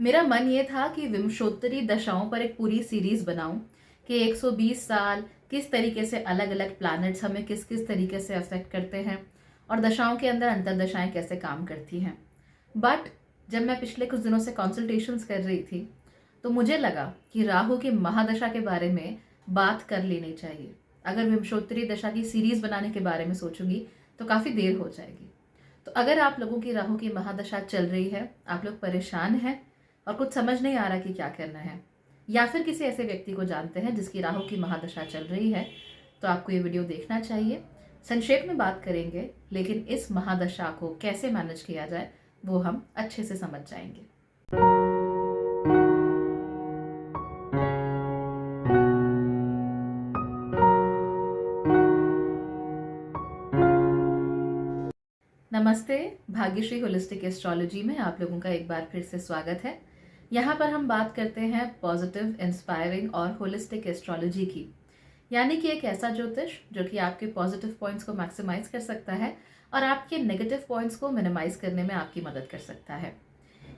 मेरा मन ये था कि विंशोत्तरी दशाओं पर एक पूरी सीरीज बनाऊं कि 120 साल किस तरीके से अलग अलग प्लैनेट्स हमें किस किस तरीके से अफेक्ट करते हैं और दशाओं के अंदर अंतरदशाएं कैसे काम करती हैं। बट जब मैं पिछले कुछ दिनों से कंसल्टेशंस कर रही थी तो मुझे लगा कि राहु की महादशा के बारे में बात कर लेनी चाहिए। अगर विंशोत्तरी दशा की सीरीज बनाने के बारे में सोचूंगी तो काफ़ी देर हो जाएगी। तो अगर आप लोगों की राहु की महादशा चल रही है, आप लोग परेशान हैं और कुछ समझ नहीं आ रहा कि क्या करना है, या फिर किसी ऐसे व्यक्ति को जानते हैं जिसकी राहु की महादशा चल रही है, तो आपको ये वीडियो देखना चाहिए। संक्षेप में बात करेंगे, लेकिन इस महादशा को कैसे मैनेज किया जाए वो हम अच्छे से समझ जाएंगे। नमस्ते, भाग्यश्री होलिस्टिक एस्ट्रोलॉजी में आप लोगों का एक बार फिर से स्वागत है। यहाँ पर हम बात करते हैं पॉजिटिव, इंस्पायरिंग और होलिस्टिक एस्ट्रोलॉजी की, यानी कि एक ऐसा ज्योतिष जो कि आपके पॉजिटिव पॉइंट्स को मैक्सिमाइज कर सकता है और आपके नेगेटिव पॉइंट्स को मिनिमाइज करने में आपकी मदद कर सकता है।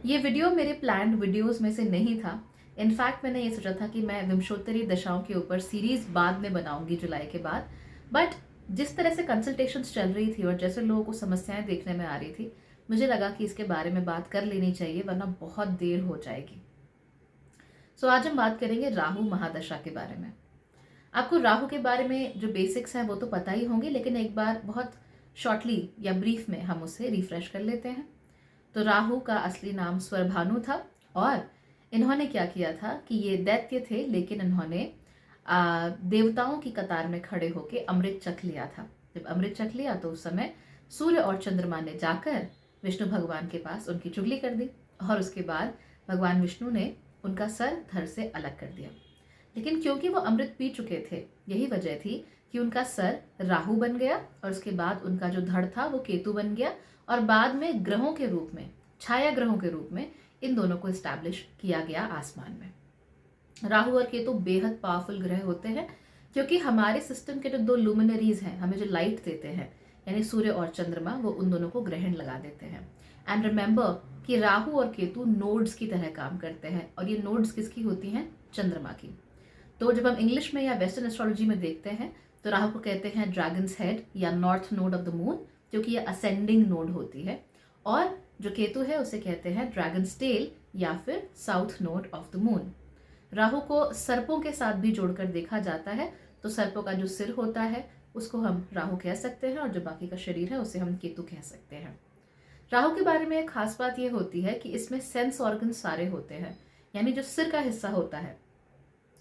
ये वीडियो मेरे प्लान्ड वीडियोस में से नहीं था। इनफैक्ट मैंने ये सोचा था कि मैं विंशोत्तरी दशाओं के ऊपर सीरीज बाद में बनाऊंगी जुलाई के बाद, बट जिस तरह से कंसल्टेशंस चल रही थी और जैसे लोगों को समस्याएं देखने में आ रही थी, मुझे लगा कि इसके बारे में बात कर लेनी चाहिए, वरना बहुत देर हो जाएगी। सो आज हम बात करेंगे राहु महादशा के बारे में। आपको राहु के बारे में जो बेसिक्स हैं वो तो पता ही होंगे, लेकिन एक बार बहुत शॉर्टली या ब्रीफ में हम उसे रिफ्रेश कर लेते हैं। तो राहु का असली नाम स्वरभानु था और इन्होंने क्या किया था कि ये दैत्य थे, लेकिन इन्होंने देवताओं की कतार में खड़े होकर अमृत चख लिया था। जब अमृत चख लिया तो उस समय सूर्य और चंद्रमा ने जाकर विष्णु भगवान के पास उनकी चुगली कर दी और उसके बाद भगवान विष्णु ने उनका सर धड़ से अलग कर दिया। लेकिन क्योंकि वो अमृत पी चुके थे, यही वजह थी कि उनका सर राहु बन गया और उसके बाद उनका जो धड़ था वो केतु बन गया और बाद में ग्रहों के रूप में, छाया ग्रहों के रूप में इन दोनों को एस्टैब्लिश किया गया आसमान में। राहु और केतु बेहद पावरफुल ग्रह होते हैं क्योंकि हमारे सिस्टम के जो दो लुमिनरीज हैं, हमें जो लाइट देते हैं, यानी सूर्य और चंद्रमा, वो उन दोनों को ग्रहण लगा देते हैं। एंड रिमेंबर कि राहु और केतु नोड्स की तरह काम करते हैं और ये नोड्स किसकी होती हैं? चंद्रमा की। तो जब हम इंग्लिश में या वेस्टर्न एस्ट्रोलॉजी में देखते हैं तो राहु को कहते हैं ड्रैगन्स हेड या north node of the moon, क्योंकि ये असेंडिंग नोड होती है, और जो केतु है उसे कहते हैं ड्रैगन्स टेल या फिर south node of the moon. Rahu को सर्पों के साथ भी जोड़कर देखा जाता है, तो सर्पों का जो सिर होता है उसको हम राहु कह सकते हैं और जो बाकी का शरीर है उसे हम केतु कह सकते हैं। राहु के बारे में एक खास बात यह होती है कि इसमें सेंस ऑर्गन सारे होते हैं, यानी जो सिर का हिस्सा होता है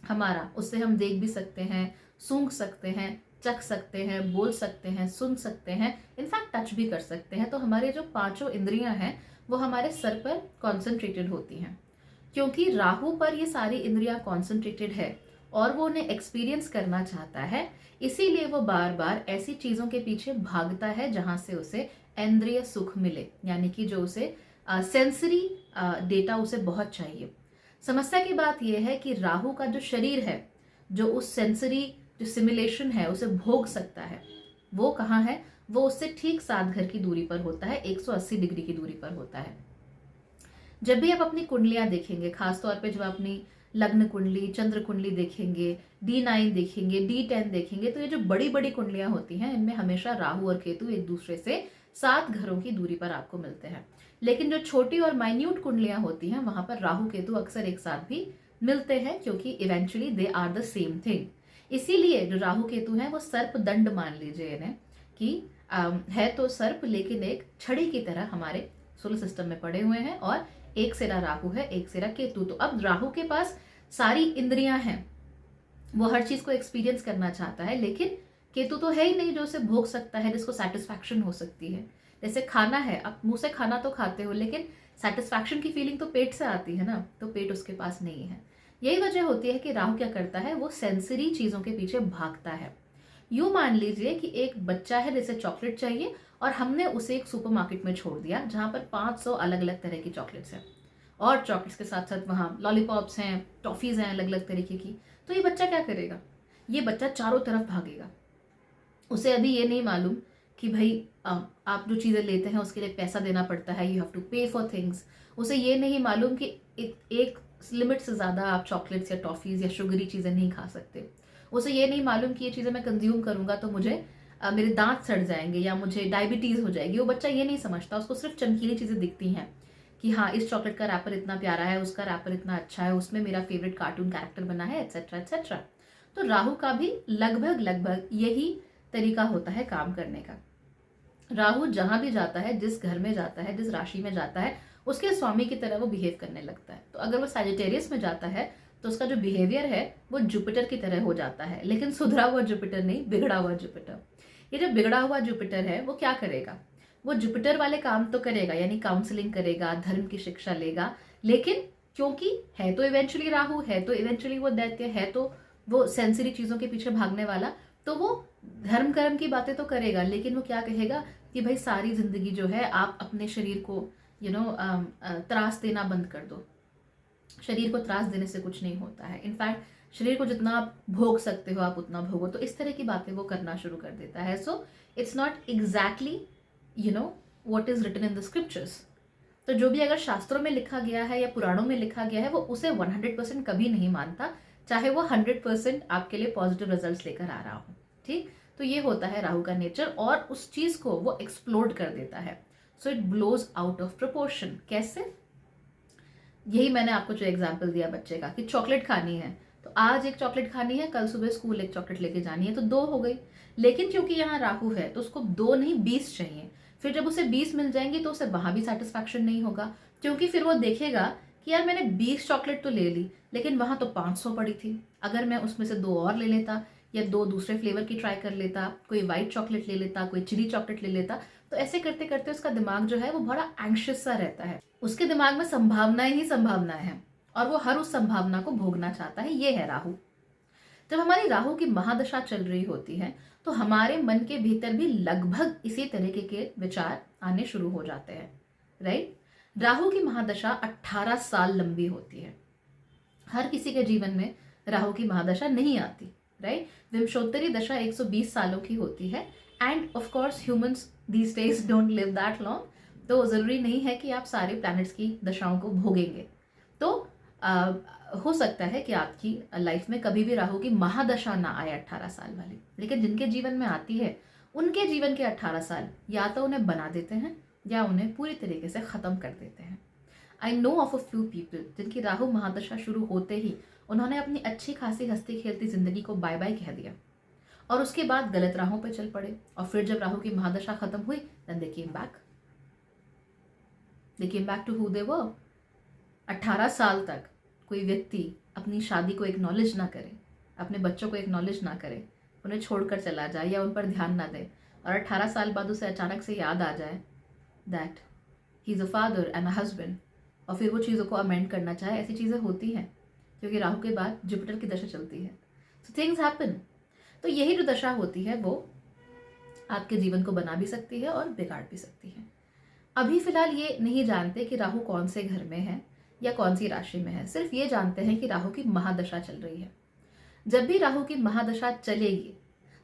हमारा, उससे हम देख भी सकते हैं, सूंघ सकते हैं, चख सकते हैं, बोल सकते हैं, सुन सकते हैं, इनफैक्ट टच भी कर सकते हैं। तो हमारे जो पांचों इंद्रियां हैं वो हमारे सर पर कॉन्सेंट्रेटेड होती हैं। क्योंकि राहु पर ये सारी इंद्रियां कॉन्सेंट्रेटेड है और वो उन्हें एक्सपीरियंस करना चाहता है, इसीलिए वो बार बार ऐसी चीजों के पीछे भागता है जहां से उसे इंद्रिय सुख मिले, यानी कि जो उसे सेंसरी डेटा उसे बहुत चाहिए। समस्या की बात यह है कि राहु का जो शरीर है, जो उस सेंसरी जो सिमुलेशन है उसे भोग सकता है, वो कहाँ है? वो उससे ठीक 7 घर की दूरी पर होता है, 180 डिग्री की दूरी पर होता है। जब भी आप अपनी कुंडलियां देखेंगे, खासतौर पे जब अपनी लग्न कुंडली, चंद्र कुंडली देखेंगे, D9 देखेंगे, D10 देखेंगे, तो ये जो बड़ी बड़ी कुंडलियां होती हैं इनमें हमेशा राहु और केतु एक दूसरे से 7 घरों की दूरी पर आपको मिलते हैं। लेकिन जो छोटी और माइन्यूट कुंडलियां होती हैं वहां पर राहु केतु अक्सर एक साथ भी मिलते हैं, क्योंकि eventually they are the same thing. इसीलिए जो राहु केतु है वो सर्प दंड मान लीजिए इन्हें, कि है तो सर्प लेकिन एक छड़ी की तरह हमारे सोलर सिस्टम में पड़े हुए हैं, और एक सिरा राहु है, एक सिरा केतु। तो अब राहु के पास सारी इंद्रियां हैं, वो हर चीज को एक्सपीरियंस करना चाहता है, लेकिन केतु तो है ही नहीं जो उसे भोग सकता है, जिसको सेटिस्फैक्शन हो सकती है। जैसे खाना है, आप मुंह से खाना तो खाते हो, लेकिन सेटिस्फैक्शन की फीलिंग तो पेट से आती है ना, तो पेट उसके पास नहीं है। यही वजह होती है कि राहु क्या करता है, वो सेंसरी चीजों के पीछे भागता है। यूं मान लीजिए कि एक बच्चा है जिसे चॉकलेट चाहिए और हमने उसे एक सुपरमार्केट में छोड़ दिया जहां पर 500 अलग अलग तरह की चॉकलेट्स हैं, और चॉकलेट्स के साथ साथ वहां लॉलीपॉप्स हैं, टॉफीज हैं अलग अलग तरीके की। तो ये बच्चा क्या करेगा? ये बच्चा चारों तरफ भागेगा। उसे अभी ये नहीं मालूम कि भाई आप जो चीज़ें लेते हैं उसके लिए पैसा देना पड़ता है, यू हैव टू पे फॉर थिंग्स। उसे ये नहीं मालूम कि एक लिमिट से ज़्यादा आप चॉकलेट्स या टॉफ़ीज़ या शुगरी चीज़ें नहीं खा सकते। उसे ये नहीं मालूम कि ये चीज़ें मैं कंज्यूम करूँगा तो मुझे मेरे दांत सड़ जाएंगे या मुझे डायबिटीज़ हो जाएगी। वो बच्चा ये नहीं समझता, उसको सिर्फ चमकीली चीज़ें दिखती हैं कि हाँ, इस चॉकलेट का रैपर इतना प्यारा है, उसका रैपर इतना अच्छा है, उसमें मेरा फेवरेट कार्टून कैरेक्टर बना है, एट्सेट्रा एट्सेट्रा। तो राहु का भी लगभग लगभग यही तरीका होता है काम करने का। राहु जहां भी जाता है, जिस घर में जाता है, जिस राशि में जाता है, उसके स्वामी की तरह वो बिहेव करने लगता है। तो अगर वो सैजिटेरियस में जाता है तो उसका जो बिहेवियर है वो जुपिटर की तरह हो जाता है, लेकिन सुधरा हुआ जुपिटर नहीं, बिगड़ा हुआ जुपिटर। ये जो बिगड़ा हुआ जुपिटर है वो क्या करेगा? वो जुपिटर वाले काम तो करेगा, यानी काउंसलिंग करेगा, धर्म की शिक्षा लेगा, लेकिन क्योंकि है तो इवेंचुअली राहु, है तो इवेंचुअली वो दैत्य, है तो वो सेंसरी चीजों के पीछे भागने वाला, तो वो धर्म कर्म की बातें तो करेगा, लेकिन वो क्या कहेगा कि भाई सारी जिंदगी जो है आप अपने शरीर को त्रास देना बंद कर दो। शरीर को त्रास देने से कुछ नहीं होता है, इनफैक्ट शरीर को जितना आप भोग सकते हो आप उतना भोगो। तो इस तरह की बातें वो करना शुरू कर देता है। So it's not exactly what is written in the scriptures. तो जो भी अगर शास्त्रों में लिखा गया है या पुराणों में लिखा गया है वो उसे 100% कभी नहीं मानता, चाहे वो 100% आपके लिए पॉजिटिव रिजल्ट्स लेकर आ रहा हो। ठीक, तो ये होता है राहु का नेचर, और उस चीज को वो एक्सप्लोड कर देता है। So it blows out of proportion. कैसे? यही मैंने आपको जो एग्जाम्पल दिया बच्चे का कि चॉकलेट खानी है, तो आज एक चॉकलेट खानी है, कल सुबह स्कूल एक चॉकलेट लेके जानी है, तो 2 हो गई। लेकिन क्योंकि यहाँ राहु है तो उसको 2 नहीं 20 चाहिए। फिर जब उसे 20 मिल जाएंगी तो उसे वहां भी सेटिस्फैक्शन नहीं होगा, क्योंकि फिर वो देखेगा कि यार मैंने 20 चॉकलेट तो ले ली, लेकिन वहां तो 500 पड़ी थी। अगर मैं उसमें से 2 और ले लेता या 2 दूसरे फ्लेवर की ट्राई कर लेता, कोई व्हाइट चॉकलेट ले लेता, कोई चिली चॉकलेट ले लेता, तो ऐसे करते करते उसका दिमाग जो है वो बड़ा एंग्शियस सा रहता है। उसके दिमाग में संभावनाएं ही संभावनाएं हैं और वो हर उस संभावना को भोगना चाहता है। ये है राहु। जब हमारी राहु की महादशा चल रही होती है तो हमारे मन के भीतर भी लगभग इसी तरीके के विचार आने शुरू हो जाते हैं, राइट। राहु की महादशा 18 साल लंबी होती है। हर किसी के जीवन में राहु की महादशा नहीं आती, राइट। विंशोत्तरी दशा 120 सालों की होती है, end of course humans these days don't live that long, तो जरूरी नहीं है कि आप सारे प्लैनेट्स की दशाओं को भोगेंगे। तो हो सकता है कि आपकी लाइफ में कभी भी राहु की महादशा ना आए 18 साल वाली, लेकिन जिनके जीवन में आती है उनके जीवन के 18 साल या तो उन्हें बना देते हैं या उन्हें पूरी तरीके से खत्म कर देते हैं। I know of a few people जिनकी राहु महादशा शुरू होते ही उन्होंने अपनी अच्छी खासी हंसती खेलती जिंदगी को बाय बाय कह दिया और उसके बाद गलत राहों पर चल पड़े, और फिर जब राहु की महादशा खत्म हुई then they came back. They came back to who they were। 18 साल तक कोई व्यक्ति अपनी शादी को एक्नॉलेज ना करे, अपने बच्चों को एक्नॉलेज ना करे, उन्हें छोड़कर चला जाए या उन पर ध्यान ना दे, और 18 साल बाद उसे अचानक से याद आ जाए that he is a father and a husband, और फिर वो चीज़ों को अमेंड करना चाहे। ऐसी चीज़ें होती हैं क्योंकि राहु के बाद जुपिटर की दशा चलती है। So things happen. तो यही जो दशा होती है वो आपके जीवन को बना भी सकती है और बिगाड़ भी सकती है। अभी फिलहाल ये नहीं जानते कि राहु कौन से घर में है या कौन सी राशि में है, सिर्फ ये जानते हैं कि राहु की महादशा चल रही है। जब भी राहु की महादशा चलेगी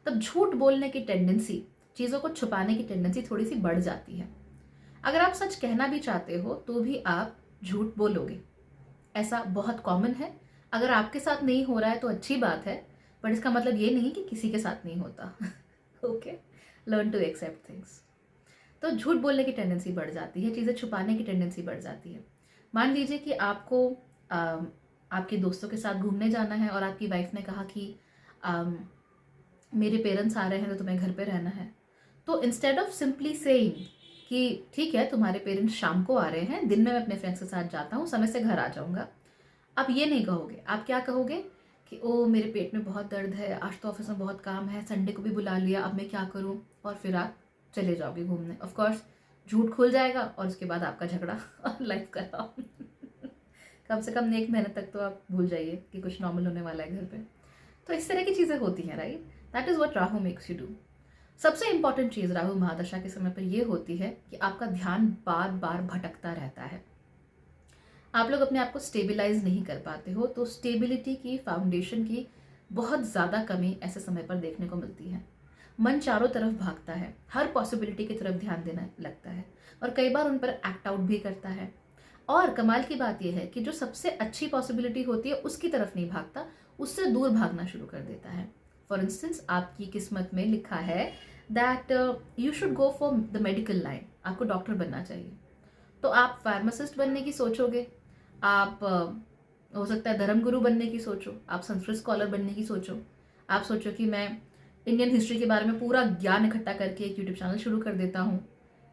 तब झूठ बोलने की टेंडेंसी, चीज़ों को छुपाने की टेंडेंसी थोड़ी सी बढ़ जाती है। अगर आप सच कहना भी चाहते हो तो भी आप झूठ बोलोगे, ऐसा बहुत कॉमन है। अगर आपके साथ नहीं हो रहा है तो अच्छी बात है, पर इसका मतलब ये नहीं कि किसी के साथ नहीं होता। Okay, learn to accept things. तो झूठ बोलने की टेंडेंसी बढ़ जाती है, चीज़ें छुपाने की टेंडेंसी बढ़ जाती है। मान लीजिए कि आपको आपके दोस्तों के साथ घूमने जाना है और आपकी वाइफ ने कहा कि मेरे पेरेंट्स आ रहे हैं तो तुम्हें घर पे रहना है, तो इंस्टेड ऑफ सिंपली सेइंग कि ठीक है तुम्हारे पेरेंट्स शाम को आ रहे हैं, दिन में मैं अपने फ्रेंड्स के साथ जाता हूँ, समय से घर आ जाऊँगा, आप ये नहीं कहोगे। आप क्या कहोगे कि ओ मेरे पेट में बहुत दर्द है, आज तो ऑफिस में बहुत काम है, संडे को भी बुला लिया, अब मैं क्या करूँ, और फिर आप चले जाओगे घूमने। ऑफ कोर्स झूठ खुल जाएगा और उसके बाद आपका झगड़ा और लाइफ खराब। कम से कम 1 महीने तक तो आप भूल जाइए कि कुछ नॉर्मल होने वाला है घर पे। तो इस तरह की चीज़ें होती हैं, right. That is what Rahu makes you do. सबसे इंपॉर्टेंट चीज़ राहु महादशा के समय पर यह होती है कि आपका ध्यान बार बार भटकता रहता है। आप लोग अपने आप को स्टेबिलाइज नहीं कर पाते हो, तो स्टेबिलिटी की, फाउंडेशन की बहुत ज़्यादा कमी ऐसे समय पर देखने को मिलती है। मन चारों तरफ भागता है, हर पॉसिबिलिटी की तरफ ध्यान देना लगता है और कई बार उन पर एक्ट आउट भी करता है। और कमाल की बात यह है कि जो सबसे अच्छी पॉसिबिलिटी होती है उसकी तरफ नहीं भागता, उससे दूर भागना शुरू कर देता है। फॉर इंस्टेंस, आपकी किस्मत में लिखा है that you should go for the medical line, आपको डॉक्टर बनना चाहिए, तो आप फार्मासिस्ट बनने की सोचोगे, आप हो सकता है धर्मगुरु बनने की सोचो, आप संस्कृत स्कॉलर बनने की सोचो, आप सोचो कि मैं इंडियन हिस्ट्री के बारे में पूरा ज्ञान इकट्ठा करके एक यूट्यूब चैनल शुरू कर देता हूँ।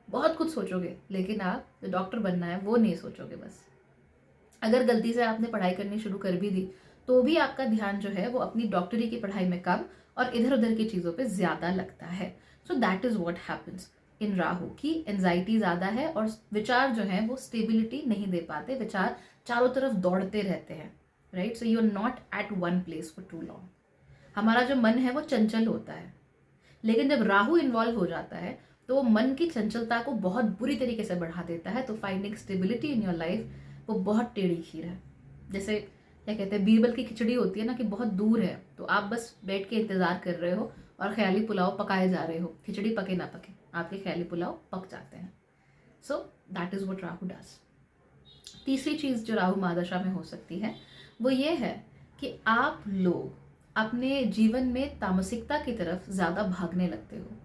बहुत कुछ सोचोगे, लेकिन आप जो डॉक्टर बनना है वो नहीं सोचोगे। बस अगर गलती से आपने पढ़ाई करनी शुरू कर भी दी तो भी आपका ध्यान जो है वो अपनी डॉक्टरी की पढ़ाई में कम और इधर उधर की चीज़ों पे ज़्यादा लगता है। So that is what happens in Rahu की एंजाइटी ज़्यादा है और विचार जो है वो स्टेबिलिटी नहीं दे पाते, विचार चारों तरफ दौड़ते रहते हैं, right. So you are not at one place for too long. हमारा जो मन है वो चंचल होता है, लेकिन जब राहु इन्वॉल्व हो जाता है तो मन की चंचलता को बहुत बुरी तरीके से बढ़ा देता है। तो finding stability in your life वो बहुत टेढ़ी खीर है। जैसे क्या कहते हैं, बीरबल की खिचड़ी होती है ना, कि बहुत दूर है तो आप बस बैठ के इंतजार कर रहे हो और ख्याली पुलाव पकाए जा रहे हो, खिचड़ी पके ना पके आपके ख्याली पुलाव पक जाते हैं। So that is what Rahu does. तीसरी चीज जो राहु महादशा में हो सकती है वो ये है कि आप लोग अपने जीवन में तामसिकता की तरफ ज्यादा भागने लगते हो।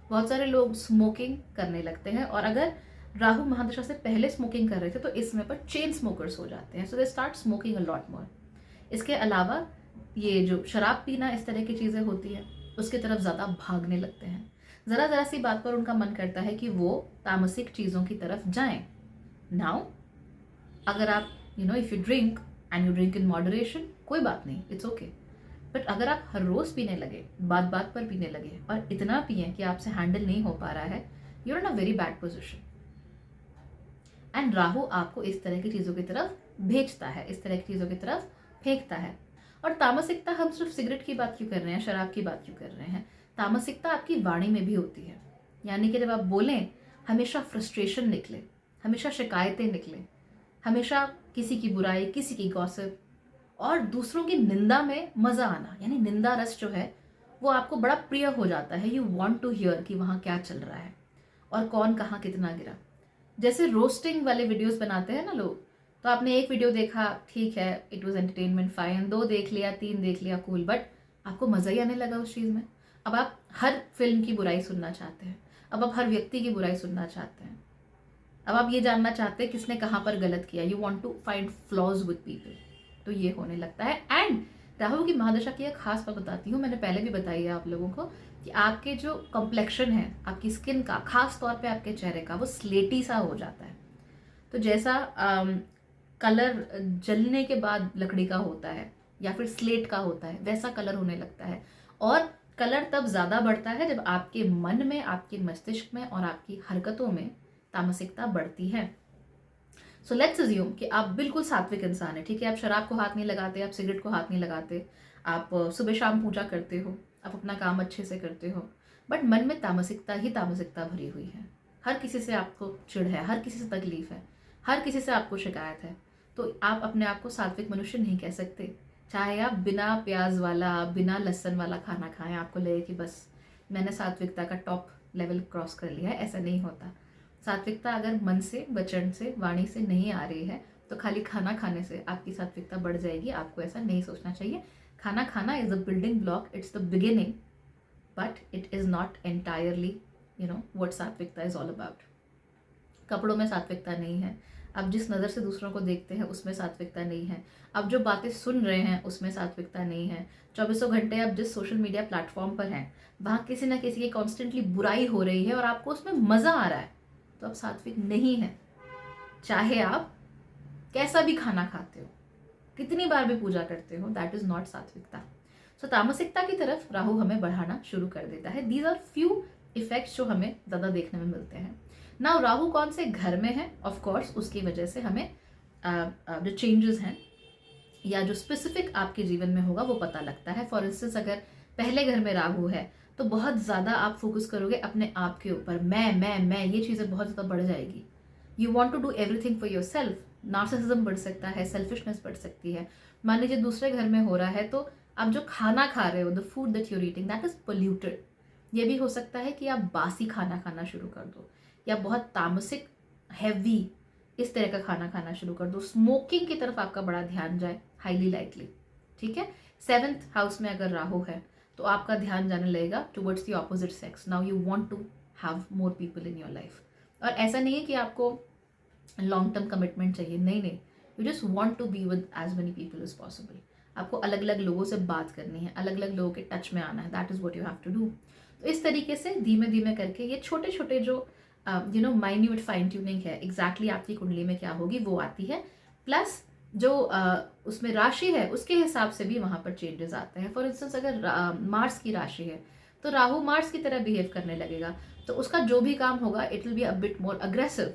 बहुत सारे लोग स्मोकिंग करने लगते हैं, और अगर राहु महादशा से पहले स्मोकिंग कर रहे थे तो इस समय पर चेन स्मोकर्स हो जाते हैं। So they start smoking a lot more. इसके अलावा ये जो शराब पीना, इस तरह की चीज़ें होती है, उसकी तरफ ज़्यादा भागने लगते हैं। ज़रा ज़रा सी बात पर उनका मन करता है कि वो तामसिक चीज़ों की तरफ जाएं। नाउ अगर आप if you drink and you drink in moderation, कोई बात नहीं, इट्स ओके। बट अगर आप हर रोज़ पीने लगे, बात बात पर पीने लगे और इतना पिए कि आपसे हैंडल नहीं हो पा रहा है, you are in a very bad position. And Rahu आपको इस तरह की चीज़ों की तरफ भेजता है, इस तरह की चीज़ों की तरफ फेंकता है। और तामसिकता, हम सिर्फ सिगरेट की बात क्यों कर रहे हैं, शराब की बात क्यों कर रहे हैं, तामसिकता आपकी वाणी में भी होती है। यानी कि जब आप बोलें हमेशा फ्रस्ट्रेशन निकले, हमेशा शिकायतें निकले, हमेशा किसी की बुराई, किसी की गॉसिप और दूसरों की निंदा में मजा आना, यानी निंदा रस जो है वो आपको बड़ा प्रिय हो जाता है। यू वॉन्ट टू हियर कि वहाँ क्या चल रहा है और कौन कहाँ कितना गिरा। जैसे रोस्टिंग वाले वीडियोस बनाते हैं ना लोग, तो आपने एक वीडियो देखा, ठीक है, इट वॉज एंटरटेनमेंट फाइन, 2 देख लिया, 3 देख लिया, कूल, बट आपको मज़ा ही आने लगा उस चीज़ में। अब आप हर फिल्म की बुराई सुनना चाहते हैं, अब आप हर व्यक्ति की बुराई सुनना चाहते हैं, अब आप ये जानना चाहते हैं किसने कहाँ पर गलत किया। You want to find flaws with people. तो ये होने लगता है। एंड राहु की महादशा की एक खास बात बताती हूँ, मैंने पहले भी बताई है आप लोगों को, कि आपके जो कॉम्प्लेक्शन है, आपकी स्किन का, खास तौर पे आपके चेहरे का, वो स्लेटी सा हो जाता है। तो जैसा कलर जलने के बाद लकड़ी का होता है या फिर स्लेट का होता है, वैसा कलर होने लगता है। और कलर तब ज़्यादा बढ़ता है जब आपके मन में, आपके मस्तिष्क में और आपकी हरकतों में तामसिकता बढ़ती है। सो लेट्स अज्यूम कि आप बिल्कुल सात्विक इंसान है, ठीक है, आप शराब को हाथ नहीं लगाते, आप सिगरेट को हाथ नहीं लगाते, आप सुबह शाम पूजा करते हो, आप अपना काम अच्छे से करते हो, बट मन में तामसिकता ही तामसिकता भरी हुई है। हर किसी से आपको चिढ़ है, हर किसी से तकलीफ है, हर किसी से आपको शिकायत है, तो आप अपने आप को सात्विक मनुष्य नहीं कह सकते। चाहे आप बिना प्याज वाला, बिना लहसुन वाला खाना खाएं, आपको लगे कि बस मैंने सात्विकता का टॉप लेवल क्रॉस कर लिया है, ऐसा नहीं होता। सात्विकता अगर मन से, वचन से, वाणी से नहीं आ रही है तो खाली खाना खाने से आपकी सात्विकता बढ़ जाएगी। आपको ऐसा नहीं सोचना चाहिए। खाना खाना is a building block, it's the beginning, but it is not entirely what सात्विकता इज ऑल अबाउट। कपड़ों में सात्विकता नहीं है, आप जिस नज़र से दूसरों को देखते हैं उसमें सात्विकता नहीं है, आप जो बातें सुन रहे हैं उसमें सात्विकता नहीं है, चौबीसों घंटे आप जिस सोशल मीडिया प्लेटफॉर्म पर हैं वहाँ किसी ना किसी की कॉन्स्टेंटली बुराई हो रही है और आपको उसमें मज़ा आ रहा है, तो आप सात्विक नहीं है। चाहे आप कैसा भी खाना खाते हो, कितनी बार भी पूजा करते हो, दैट इज नॉट सात्विकता। सो तामसिकता की तरफ राहु हमें बढ़ाना शुरू कर देता है। दीज आर फ्यू इफेक्ट्स जो हमें ज़्यादा देखने में मिलते हैं। नाउ राहु कौन से घर में है, ऑफ कोर्स उसकी वजह से हमें जो चेंजेस हैं या जो स्पेसिफिक आपके जीवन में होगा वो पता लगता है। फॉर इंस्टेंस, अगर पहले घर में राहु है तो बहुत ज़्यादा आप फोकस करोगे अपने आप के ऊपर, मैं, ये चीज़ें बहुत ज़्यादा बढ़ जाएगी। You want to do everything for yourself. Narcissism बढ़ सकता है, सेल्फिशनेस बढ़ सकती है। मान लीजिए दूसरे घर में हो रहा है तो आप जो खाना खा रहे हो, the food that you're eating, that is polluted. ये भी हो सकता है कि आप बासी खाना खाना शुरू कर दो, या बहुत तामसिक हैवी इस तरह का खाना खाना शुरू कर दो, स्मोकिंग की तरफ आपका बड़ा ध्यान जाए, हाईली लाइकली। ठीक है, 7th हाउस में अगर राहु है तो आपका ध्यान जाने लगेगा towards the opposite sex. Now you want to have more people in your life. और ऐसा नहीं है कि आपको लॉन्ग टर्म कमिटमेंट चाहिए, नहीं नहीं, you just want to be with as many people as possible. आपको अलग अलग लोगों से बात करनी है, अलग अलग लोगों के टच में आना है, that is what you have to do. तो इस तरीके से धीमे धीमे करके ये छोटे छोटे जो माइन्यूट फाइन ट्यूनिंग है, एग्जैक्टली आपकी कुंडली में क्या होगी वो आती है, प्लस जो उसमें राशि है उसके हिसाब से भी वहां पर चेंजेस आते हैं। फॉर इंस्टेंस अगर मार्स की राशि है तो राहु मार्स की तरह बिहेव करने लगेगा, तो उसका जो भी काम होगा it will be a bit more aggressive.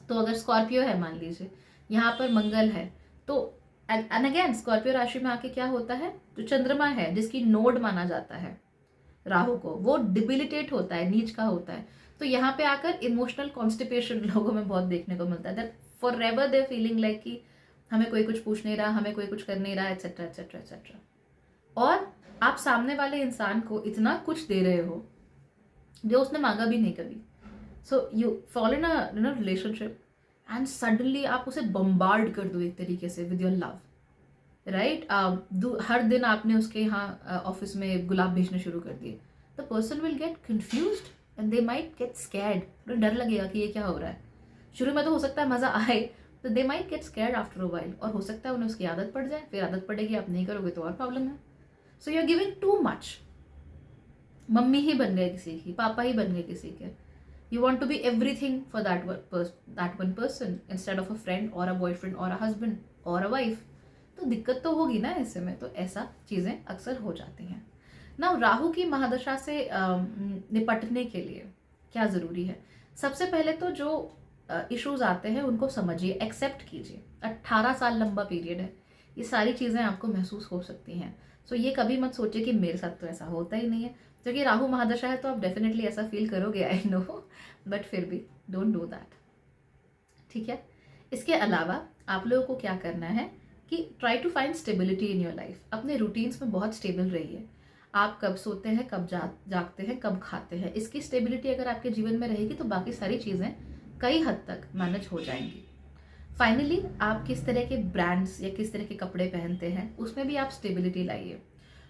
तो अगर स्कॉर्पियो है, मान लीजिए यहाँ पर मंगल है, तो एंड अगेन स्कॉर्पियो राशि में आके क्या होता है, जो चंद्रमा है जिसकी नोड माना जाता है राहु को, वो डिबिलिटेट होता है, नीच का होता है। तो यहाँ पे आकर इमोशनल कॉन्स्टिपेशन लोगों में बहुत देखने को मिलता है, that for ever they feeling like कि हमें कोई कुछ पूछ नहीं रहा, हमें कोई कुछ कर नहीं रहा, एटसेट्रा एटसेट्रा एटसेट्रा। और आप सामने वाले इंसान को इतना कुछ दे रहे हो जो उसने मांगा भी नहीं कभी। So you fall in a relationship and suddenly आप उसे बम्बार्ड कर दो एक तरीके से विद योर लव, राइट। हर दिन आपने उसके यहाँ ऑफिस में गुलाब भेजने शुरू कर दिए, the person will get confused and they might get scared. डर लगेगा कि ये क्या हो रहा है। शुरू में तो हो सकता है मजा आए, तो they might get scared after a while, और हो सकता है उन्हें उसकी आदत पड़ जाए, फिर आदत पड़ेगी, आप नहीं करोगे तो और प्रॉब्लम है। So you are giving too much. Mummy ही बन गए किसी की, पापा ही बन गए किसी के। You want to be everything for that one person instead of a friend or a boyfriend or a husband or a wife. तो दिक्कत तो होगी ना ऐसे में, तो ऐसा चीज़ें अक्सर हो जाती हैं ना। राहु की महादशा से निपटने के लिए क्या ज़रूरी है, सबसे पहले तो जो इश्यूज आते हैं उनको समझिए, एक्सेप्ट कीजिए। 18 साल लंबा पीरियड है, ये सारी चीज़ें आपको महसूस हो सकती हैं। सो ये कभी मत सोचिए कि मेरे साथ तो ऐसा होता ही नहीं है, क्योंकि राहु महादशा है तो आप डेफिनेटली ऐसा फील करोगे, आई नो, बट फिर भी डोंट डू दैट। ठीक है, इसके अलावा आप लोगों को क्या करना है कि try to find stability in your life. अपने रूटीन्स में बहुत स्टेबल रहिए। आप कब सोते हैं, कब जागते हैं, कब खाते हैं, इसकी स्टेबिलिटी अगर आपके जीवन में रहेगी तो बाकी सारी चीज़ें कई हद तक मैनेज हो जाएंगी। फाइनली आप किस तरह के ब्रांड्स या किस तरह के कपड़े पहनते हैं उसमें भी आप स्टेबिलिटी लाइए।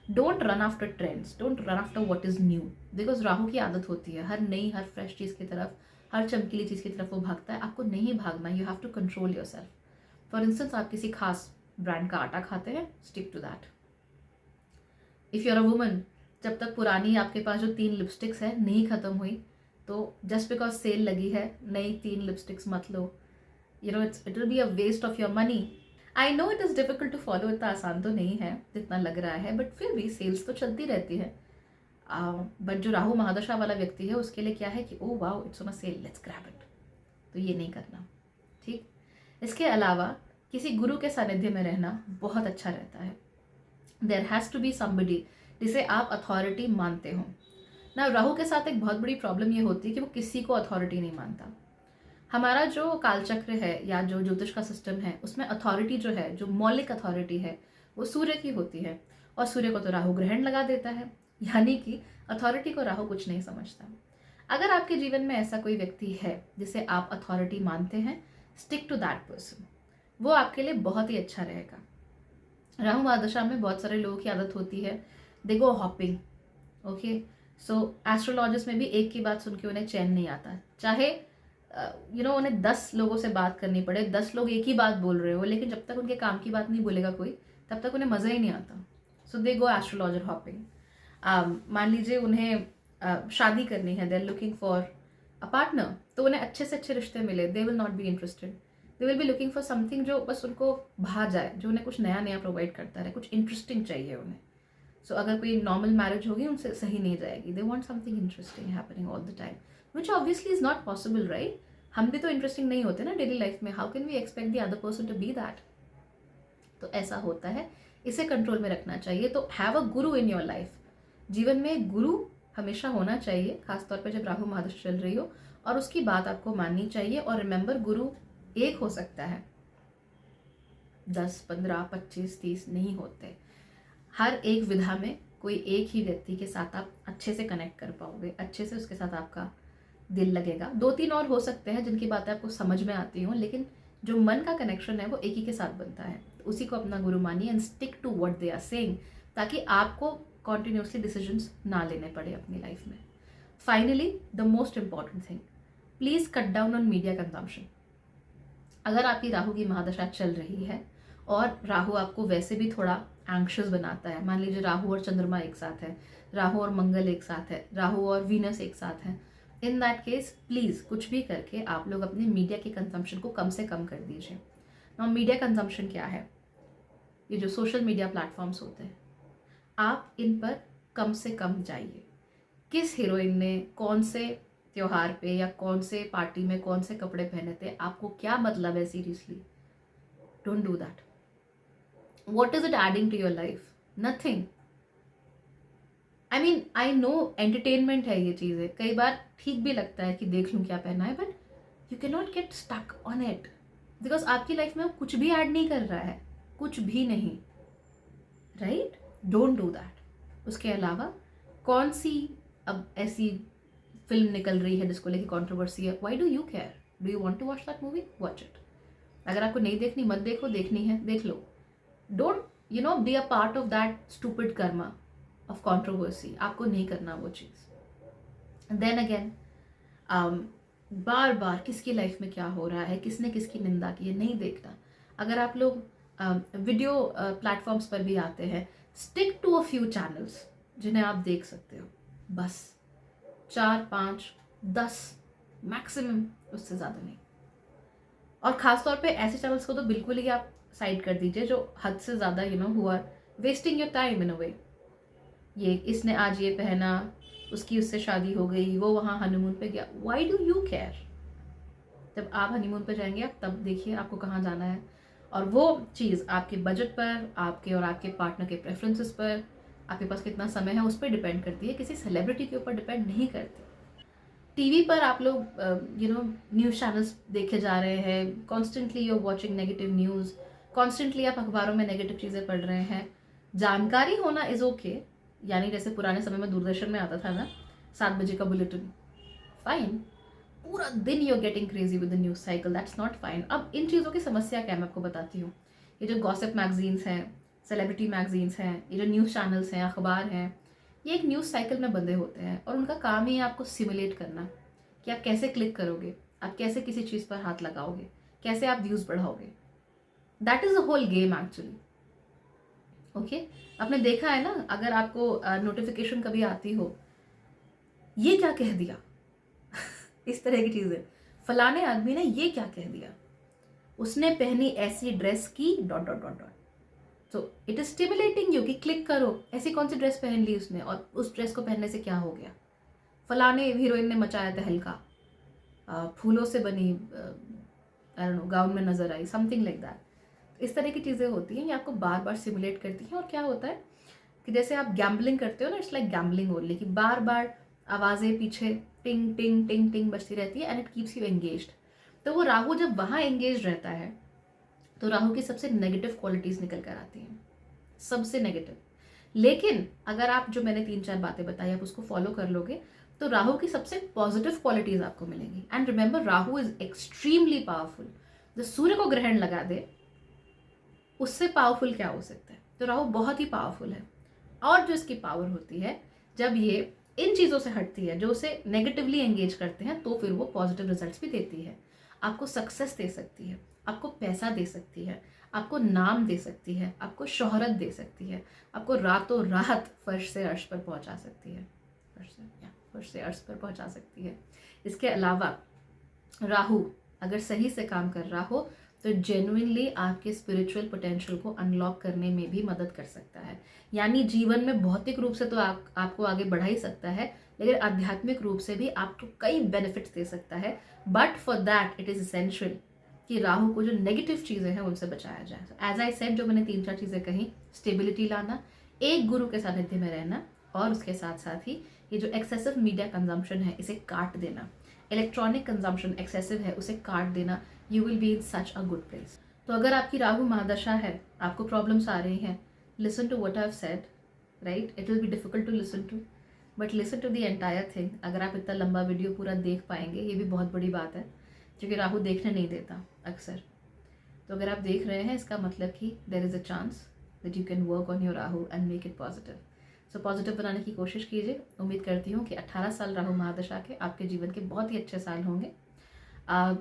Don't run after trends, don't run after what is new, because Rahu की आदत होती है हर नई हर फ्रेश चीज़ की तरफ, हर चमकीली चीज़ की तरफ वो भागता है। आपको नहीं भागना, you have to control yourself. For instance आप किसी खास ब्रांड का आटा खाते हैं, stick to that. If you're a woman, जब तक पुरानी आपके पास जो 3 लिपस्टिक्स है नहीं ख़त्म हुई, तो जस्ट बिकॉज सेल लगी है नई 3 लिपस्टिक्स मत लो। You know it will be a waste of your money. I know it is difficult to follow, इतना आसान तो नहीं है जितना लग रहा है, बट फिर भी सेल्स तो चलती रहती है। बट जो राहु महादशा वाला व्यक्ति है उसके लिए क्या है कि oh wow it's on a sale, let's grab it, तो ये नहीं करना। ठीक, इसके अलावा किसी गुरु के सानिध्य में रहना बहुत अच्छा रहता है। There has to be somebody जिसे आप अथॉरिटी मानते हो ना। राहु के साथ एक बहुत बड़ी प्रॉब्लम ये होती है कि वो किसी को अथॉरिटी नहीं मानता। हमारा जो कालचक्र है या जो ज्योतिष का सिस्टम है उसमें अथॉरिटी जो है, जो मौलिक अथॉरिटी है, वो सूर्य की होती है, और सूर्य को तो राहु ग्रहण लगा देता है, यानी कि अथॉरिटी को राहु कुछ नहीं समझता। अगर आपके जीवन में ऐसा कोई व्यक्ति है जिसे आप अथॉरिटी मानते हैं, स्टिक टू दैट पर्सन, वो आपके लिए बहुत ही अच्छा रहेगा। राहु महादशा में बहुत सारे लोगों की आदत होती है दे गो हॉपिंग, ओके। सो एस्ट्रोलॉजिस्ट में भी एक की बात सुन के उन्हें चैन नहीं आता, चाहे उन्हें 10 लोगों से बात करनी पड़े, 10 लोग एक ही बात बोल रहे हो, लेकिन जब तक उनके काम की बात नहीं बोलेगा कोई, तब तक उन्हें मज़ा ही नहीं आता। So they go astrologer hopping. मान लीजिए उन्हें शादी करनी है, they are looking for a partner, तो उन्हें अच्छे से अच्छे रिश्ते मिले, they will not be interested, they will be looking for something जो बस उनको भा जाए, जो उन्हें कुछ नया नया प्रोवाइड करता रहे, कुछ इंटरेस्टिंग चाहिए उन्हें। सो अगर कोई नॉर्मल मैरिज होगी उनसे सही नहीं जाएगी, they want something interesting happening all the time, which obviously is not possible, right. हम भी तो इंटरेस्टिंग नहीं होते ना डेली लाइफ में, how can we expect the other person to be that. तो ऐसा होता है, इसे कंट्रोल में रखना चाहिए। तो have a Guru in your life, जीवन में गुरु हमेशा होना चाहिए, खासतौर पर जब राहु महादशा चल रही हो, और उसकी बात आपको माननी चाहिए। और रिमेंबर, गुरु एक हो सकता है, 10, 15, 25, 30 नहीं होते। हर एक विधा में कोई एक ही व्यक्ति के साथ आप अच्छे से कनेक्ट कर पाओगे, अच्छे से उसके साथ आपका दिल लगेगा। 2-3 और हो सकते हैं जिनकी बातें आपको समझ में आती हों, लेकिन जो मन का कनेक्शन है वो एक ही के साथ बनता है। तो उसी को अपना गुरु मानिए and stick to what they are saying, ताकि आपको कॉन्टिन्यूसली डिसीजंस ना लेने पड़े अपनी लाइफ में। Finally the most important thing, please cut down on media consumption. अगर आपकी राहु की महादशा चल रही है और राहु आपको वैसे भी थोड़ा एंग्शियस बनाता है, मान लीजिए राहु और चंद्रमा एक साथ है, राहु और मंगल एक साथ है, राहु और वीनस एक साथ है, इन दैट केस प्लीज़ कुछ भी करके आप लोग अपने मीडिया के कंजम्पशन को कम से कम कर दीजिए। नाउ मीडिया कंजम्पशन क्या है? ये जो सोशल मीडिया प्लेटफॉर्म्स होते हैं, आप इन पर कम से कम जाइए। किस हीरोइन ने कौन से त्योहार पे या कौन से पार्टी में कौन से कपड़े पहने थे, आपको क्या मतलब है? Seriously, don't do that. What is it adding to your life? Nothing. I mean, I know entertainment है ये चीज़ें, कई बार ठीक भी लगता है कि देख लूँ क्या पहना है, but you can not get stuck on it, because आपकी लाइफ में कुछ भी ऐड नहीं कर रहा है, कुछ भी नहीं, राइट? Don't do that. उसके अलावा कौन सी अब ऐसी फिल्म निकल रही है जिसको लेके कंट्रोवर्सी है, why do you care? Do you want to watch that movie? Watch it. अगर आपको नहीं देखनी, मत देखो, देखनी है देख लो। Don't be a part of that stupid karma of controversy. आपको नहीं करना वो चीज़। देन अगेन, बार बार किसकी लाइफ में क्या हो रहा है, किसने किसकी निंदा की है, नहीं देखना। अगर आप लोग वीडियो प्लेटफॉर्म्स पर भी आते हैं, stick to a few channels जिन्हें आप देख सकते हो, बस 4, 5, 10 मैक्सिमम, उससे ज़्यादा नहीं। और ख़ासतौर पे ऐसे चैनल्स को तो बिल्कुल ही आप साइड कर दीजिए जो हद से ज़्यादा who are wasting your time in a way. ये इसने आज ये पहना, उसकी उससे शादी हो गई, वो वहाँ हनीमून पे गया, व्हाई डू यू केयर? जब आप हनीमून पे जाएंगे आप तब देखिए आपको कहाँ जाना है, और वो चीज़ आपके बजट पर, आपके और आपके पार्टनर के प्रेफरेंसेस पर, आपके पास कितना समय है उस पर डिपेंड करती है, किसी सेलिब्रिटी के ऊपर डिपेंड नहीं करती। टीवी पर आप लोग न्यूज़ चैनल्स देखे जा रहे हैं, constantly you are watching negative news, constantly आप अखबारों में नेगेटिव चीज़ें पढ़ रहे हैं। जानकारी होना इज़ ओके, यानी जैसे पुराने समय में दूरदर्शन में आता था ना 7 बजे का बुलेटिन, फाइन। पूरा दिन you are getting crazy with the news cycle, that's not fine. अब इन चीज़ों की समस्या क्या है मैं आपको बताती हूँ। ये जो गॉसिप मैगजीन्स हैं, सेलिब्रिटी मैगजीन्स हैं, ये जो न्यूज़ चैनल्स हैं, अखबार हैं, ये एक न्यूज़ साइकिल में बंधे होते हैं और उनका काम ही है आपको सिमुलेट करना कि आप कैसे क्लिक करोगे, आप कैसे किसी चीज़ पर हाथ लगाओगे, कैसे आप व्यूज़ बढ़ाओगे। That is a whole game actually. Okay, आपने देखा है ना, अगर आपको नोटिफिकेशन कभी आती हो, ये क्या कह दिया इस तरह की चीज़ें, फलाने आदमी ने ये क्या कह दिया, उसने पहनी ऐसी ड्रेस की डॉट डॉट डॉट डॉट, तो इट इज स्टिमुलेटिंग यू कि क्लिक करो, ऐसी कौन सी ड्रेस पहन ली उसने और उस ड्रेस को पहनने से क्या हो गया, फलाने हीरोइन ने मचाया तहलका, फूलों से बनी गाउन में नजर आई, समथिंग लाइक दैट। इस तरह की चीज़ें होती हैं, ये आपको बार बार सिमुलेट करती हैं। और क्या होता है कि जैसे आप गैम्बलिंग करते हो ना, इट्स लाइक गैम्बलिंग ओनली, कि बार बार आवाज़ें पीछे टिंग टिंग टिंग टिंग बजती रहती है and it keeps you engaged. तो वो राहु जब वहाँ एंगेज रहता है तो राहु की सबसे नेगेटिव क्वालिटीज़ निकल कर आती हैं, सबसे नेगेटिव। लेकिन अगर आप जो मैंने 3-4 बातें बताई आप उसको फॉलो कर लोगे तो राहु की सबसे पॉजिटिव क्वालिटीज आपको मिलेंगी। And remember, Rahu is extremely powerful. जो सूर्य को ग्रहण लगा दे उससे पावरफुल क्या हो सकता है, तो राहु बहुत ही पावरफुल है। और जो इसकी पावर होती है, जब ये इन चीज़ों से हटती है जो उसे नेगेटिवली एंगेज करते हैं, तो फिर वो पॉजिटिव रिजल्ट्स भी देती है। आपको सक्सेस दे सकती है, आपको पैसा दे सकती है, आपको नाम दे सकती है, आपको शोहरत दे सकती है, आपको रातों रात फर्श से अर्श पर पहुंचा सकती है, फर्श से अर्श पर पहुंचा सकती है। इसके अलावा राहु अगर सही से काम कर रहा हो तो जेन्युइनली आपके स्पिरिचुअल पोटेंशियल को अनलॉक करने में भी मदद कर सकता है। यानी जीवन में भौतिक रूप से तो आपको आगे बढ़ा ही सकता है, लेकिन आध्यात्मिक रूप से भी आपको कई बेनिफिट्स दे सकता है। But for that it is essential कि राहु को जो नेगेटिव चीज़ें हैं उनसे बचाया जाए। एज आई सेड, जो मैंने 3-4 चीज़ें कही, स्टेबिलिटी लाना, एक गुरु के सानिध्य में रहना, और उसके साथ साथ ही ये जो एक्सेसिव मीडिया कंजम्पशन है इसे काट देना, इलेक्ट्रॉनिक कंजम्पशन एक्सेसिव है उसे काट देना, you will be in such a good place. तो अगर आपकी राहु महादशा है, आपको प्रॉब्लम्स आ रही हैं, listen to what I have said, right? It will be difficult to listen to, but listen to the entire thing. अगर आप इतना लंबा वीडियो पूरा देख पाएंगे, ये भी बहुत बड़ी बात है, क्योंकि राहु देखने नहीं देता अक्सर। तो अगर आप देख रहे हैं, इसका मतलब कि there is a chance that you can work on your Rahu and make it positive. So positive बनाने की कोशिश कीजिए। उम्मीद करती हूँ कि 18 साल राहु महादशा के आपके जीवन के बहुत ही अच्छे साल होंगे।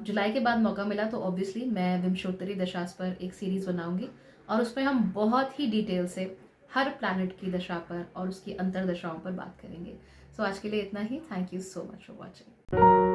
जुलाई के बाद मौका मिला तो ऑब्वियसली मैं विंशोत्तरी दशास पर एक सीरीज़ बनाऊंगी, और उसमें हम बहुत ही डिटेल से हर प्लैनेट की दशा पर और उसकी अंतरदशाओं पर बात करेंगे। सो आज के लिए इतना ही। Thank you so much for watching.